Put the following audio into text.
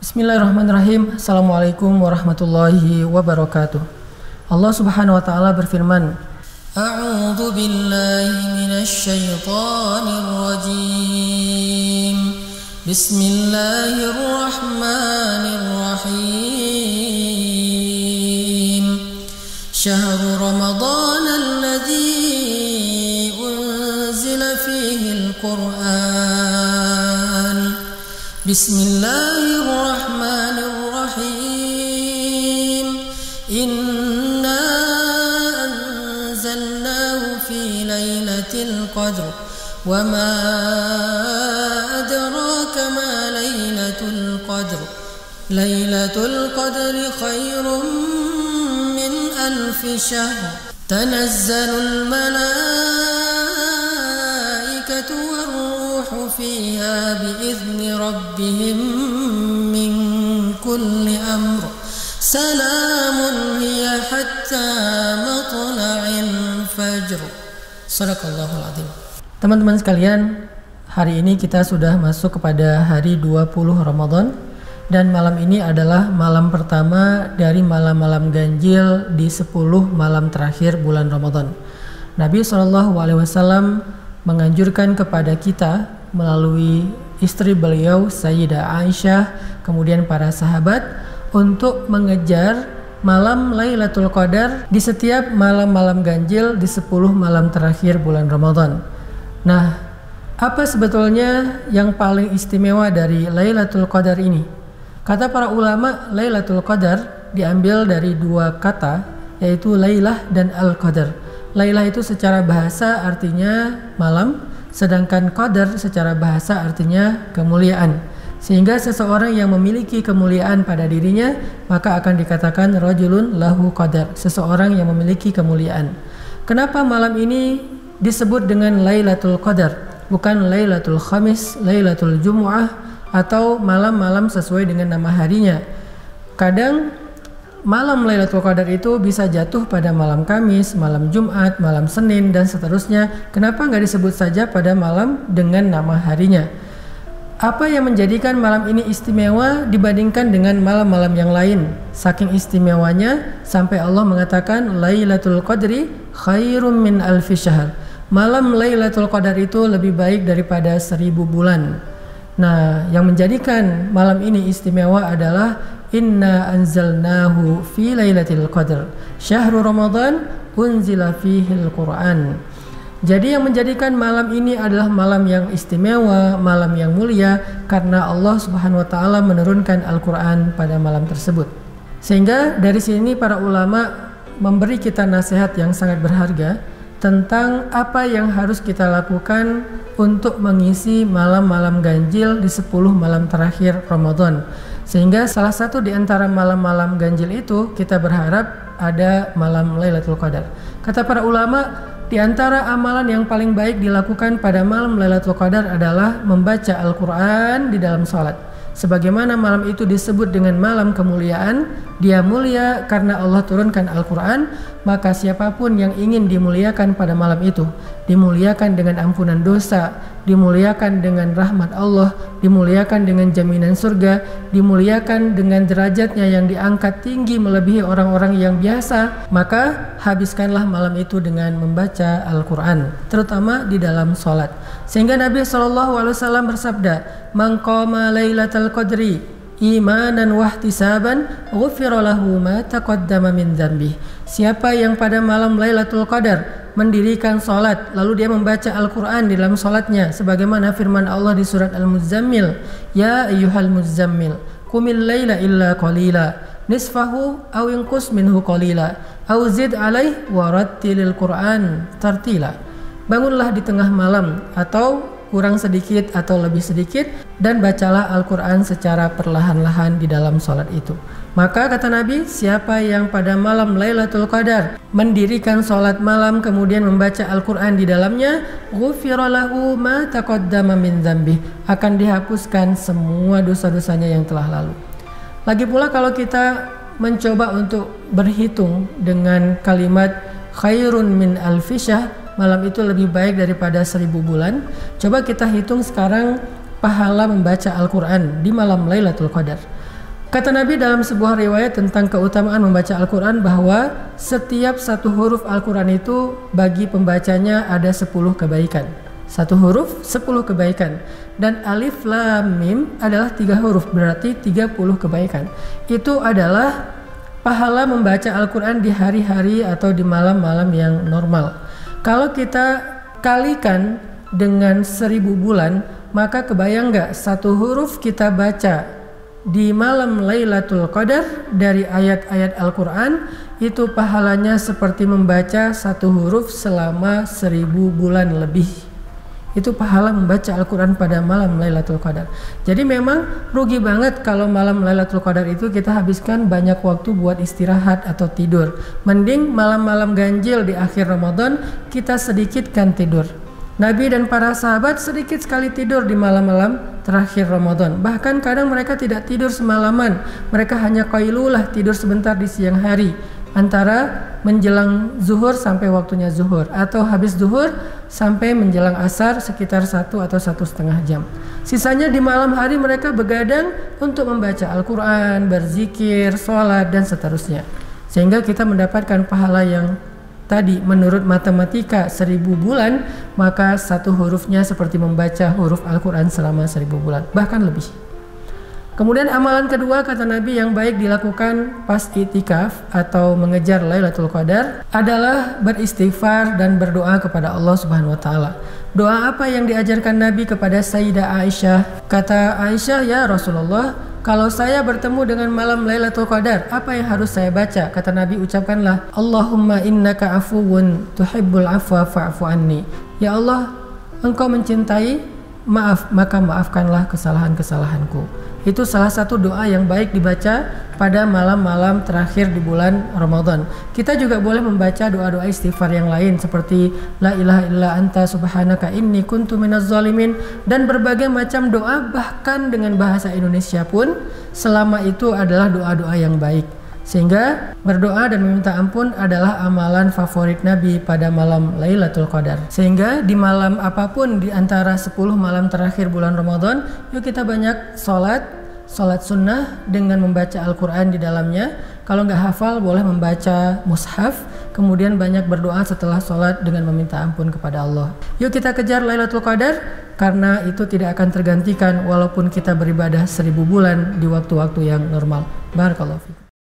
Bismillahirrahmanirrahim. Assalamualaikum warahmatullahi wabarakatuh. Allah Subhanahu wa taala berfirman, A'udzu billahi minasy syaithanir rajim. Bismillahirrahmanirrahim. Syahrul Ramadan alladzi unzila fihi al-Qur'an. Bismillahirrahmanirrahim. Inna anzalnahu fi lailatul qadr. Wa ma adraka ma lailatul qadr. Lailatul qadri khairum min alfi syahr. Tanazzalul malaikatu war-ruhu fiha bi'izni rabbihim min kulli amr. Salamun hiya hatta matla'il fajr. Shadaqallahul azim. Teman-teman sekalian, hari ini kita sudah masuk kepada hari 20 Ramadan, dan malam ini adalah malam pertama dari malam-malam ganjil di 10 malam terakhir bulan Ramadan. Nabi SAW menganjurkan kepada kita melalui istri beliau Sayyidah Aisyah, kemudian para sahabat, untuk mengejar malam Lailatul Qadar di setiap malam-malam ganjil di 10 malam terakhir bulan Ramadan. Nah, apa sebetulnya yang paling istimewa dari Lailatul Qadar ini? Kata para ulama, Lailatul Qadar diambil dari dua kata, yaitu Lailah dan Al-Qadar. Lailah itu secara bahasa artinya malam, sedangkan Qadar secara bahasa artinya kemuliaan. Sehingga seseorang yang memiliki kemuliaan pada dirinya, maka akan dikatakan rajulun lahu qadar, seseorang yang memiliki kemuliaan. Kenapa malam ini disebut dengan Lailatul Qadar, bukan Lailatul Khamis, Lailatul Jumu'ah, atau malam-malam sesuai dengan nama harinya? Kadang malam Lailatul Qadar itu bisa jatuh pada malam Kamis, malam Jumat, malam Senin, dan seterusnya. Kenapa nggak disebut saja pada malam dengan nama harinya? Apa yang menjadikan malam ini istimewa dibandingkan dengan malam-malam yang lain? Saking istimewanya sampai Allah mengatakan Lailatul Qadri khairum min alfi syahr. Malam Lailatul Qadar itu lebih baik daripada 1000 bulan. Nah, yang menjadikan malam ini istimewa adalah Inna anzalnahu fi lailatul qadr. Syahrul Ramadan unzila fihil Qur'an. Jadi yang menjadikan malam ini adalah malam yang istimewa, malam yang mulia, karena Allah Subhanahu wa taala menurunkan Al-Qur'an pada malam tersebut. Sehingga dari sini para ulama memberi kita nasihat yang sangat berharga tentang apa yang harus kita lakukan untuk mengisi malam-malam ganjil di 10 malam terakhir Ramadan. Sehingga salah satu di antara malam-malam ganjil itu kita berharap ada malam Lailatul Qadar. Kata para ulama, di antara amalan yang paling baik dilakukan pada malam Lailatul Qadar adalah membaca Al-Quran di dalam salat. Sebagaimana malam itu disebut dengan malam kemuliaan, dia mulia karena Allah turunkan Al-Quran, maka siapapun yang ingin dimuliakan pada malam itu, dimuliakan dengan ampunan dosa, dimuliakan dengan rahmat Allah, dimuliakan dengan jaminan surga, dimuliakan dengan derajatnya yang diangkat tinggi melebihi orang-orang yang biasa, maka habiskanlah malam itu dengan membaca Al-Quran, terutama di dalam sholat. Sehingga Nabi SAW bersabda, Man qama lailatal qadri imanan wahtisaban ghufira lahu ma taqaddama min dzambih. Siapa yang pada malam Lailatul Qadar mendirikan salat lalu dia membaca Al-Qur'an di dalam salatnya, sebagaimana firman Allah di surat Al-Muzammil, Ya ayyuhal muzammil qumil laila illa qalila nisfahu aw inqus minhu qalila aw zid alaih warattilil Qur'an tartila. Bangunlah di tengah malam atau kurang sedikit atau lebih sedikit, dan bacalah Al-Quran secara perlahan-lahan di dalam sholat itu. Maka kata Nabi, siapa yang pada malam Lailatul Qadar mendirikan sholat malam kemudian membaca Al-Quran di dalamnya, ghufira lahu ma taqaddama min dzambih, akan dihapuskan semua dosa-dosanya yang telah lalu. Lagi pula kalau kita mencoba untuk berhitung dengan kalimat khairun min alfi syahr, malam itu lebih baik daripada 1000 bulan. Coba kita hitung sekarang pahala membaca Al-Quran di malam Lailatul Qadar. Kata Nabi dalam sebuah riwayat tentang keutamaan membaca Al-Quran bahwa setiap satu huruf Al-Quran itu bagi pembacanya ada 10 kebaikan. Satu huruf 10 kebaikan. Dan alif lam mim adalah 3 huruf, berarti 30 kebaikan. Itu adalah pahala membaca Al-Quran di hari-hari atau di malam-malam yang normal. Kalau kita kalikan dengan 1000 bulan, maka kebayang nggak satu huruf kita baca di malam Lailatul Qadar dari ayat-ayat Al-Quran itu pahalanya seperti membaca satu huruf selama 1000 bulan lebih. Itu pahala membaca Al-Quran pada malam Lailatul Qadar. Jadi memang rugi banget kalau malam Lailatul Qadar itu kita habiskan banyak waktu buat istirahat atau tidur. Mending malam-malam ganjil di akhir Ramadan kita sedikitkan tidur. Nabi dan para sahabat sedikit sekali tidur di malam-malam terakhir Ramadan. Bahkan kadang mereka tidak tidur semalaman. Mereka hanya qailulah, tidur sebentar di siang hari, antara menjelang zuhur sampai waktunya zuhur, atau habis zuhur sampai menjelang asar sekitar 1 atau 1,5 jam. Sisanya di malam hari mereka begadang untuk membaca Al-Quran, berzikir, sholat, dan seterusnya. Sehingga kita mendapatkan pahala yang tadi menurut matematika 1000 bulan, maka satu hurufnya seperti membaca huruf Al-Quran selama 1000 bulan, bahkan lebih. Kemudian amalan kedua kata Nabi yang baik dilakukan pas itikaf atau mengejar Lailatul Qadar adalah beristighfar dan berdoa kepada Allah Subhanahu wa taala. Doa apa yang diajarkan Nabi kepada Sayyidah Aisyah? Kata Aisyah, "Ya Rasulullah, kalau saya bertemu dengan malam Lailatul Qadar, apa yang harus saya baca?" Kata Nabi, ucapkanlah, "Allahumma innaka afuwun tuhibbul afwa fa'fu anni." Ya Allah, Engkau mencintai maaf, maka maafkanlah kesalahan-kesalahanku. Itu salah satu doa yang baik dibaca pada malam-malam terakhir di bulan Ramadan. Kita juga boleh membaca doa-doa istighfar yang lain seperti La ilaha illa anta subhanaka inni kuntu minaz zalimin, dan berbagai macam doa bahkan dengan bahasa Indonesia pun selama itu adalah doa-doa yang baik. Sehingga berdoa dan meminta ampun adalah amalan favorit Nabi pada malam Lailatul Qadar. Sehingga di malam apapun di antara 10 malam terakhir bulan Ramadan, yuk kita banyak sholat sunnah dengan membaca Al-Quran di dalamnya. Kalau nggak hafal boleh membaca mushaf, kemudian banyak berdoa setelah sholat dengan meminta ampun kepada Allah. Yuk kita kejar Lailatul Qadar, karena itu tidak akan tergantikan walaupun kita beribadah 1000 bulan di waktu-waktu yang normal. Barakallahu fiikum.